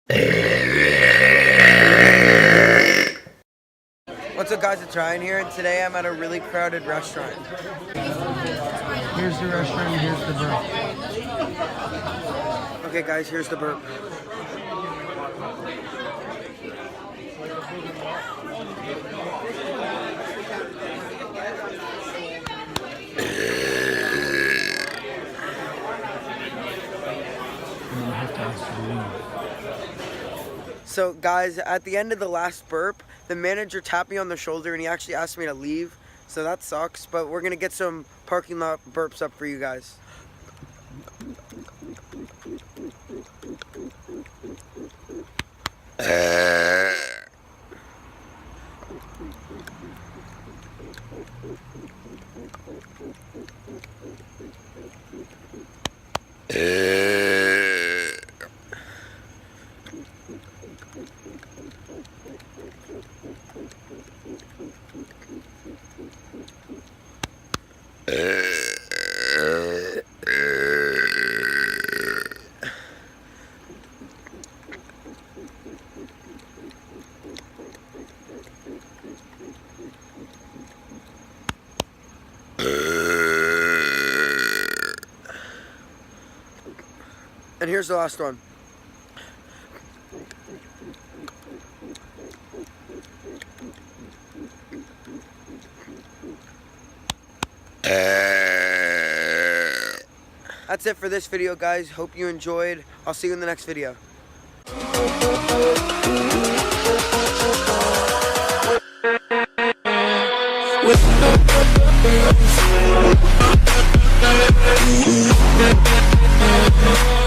What's up guys, it's Ryan here, and today I'm at a really crowded restaurant. Here's the restaurant, here's the burp. Okay guys, here's the burp. So guys, at the end of the last burp, the manager tapped me on the shoulder and he actually asked me to leave. So that sucks, but we're gonna get some parking lot burps up for you guys. And here's the last one. That's it for this video, guys. Hope you enjoyed. I'll see you in the next video. With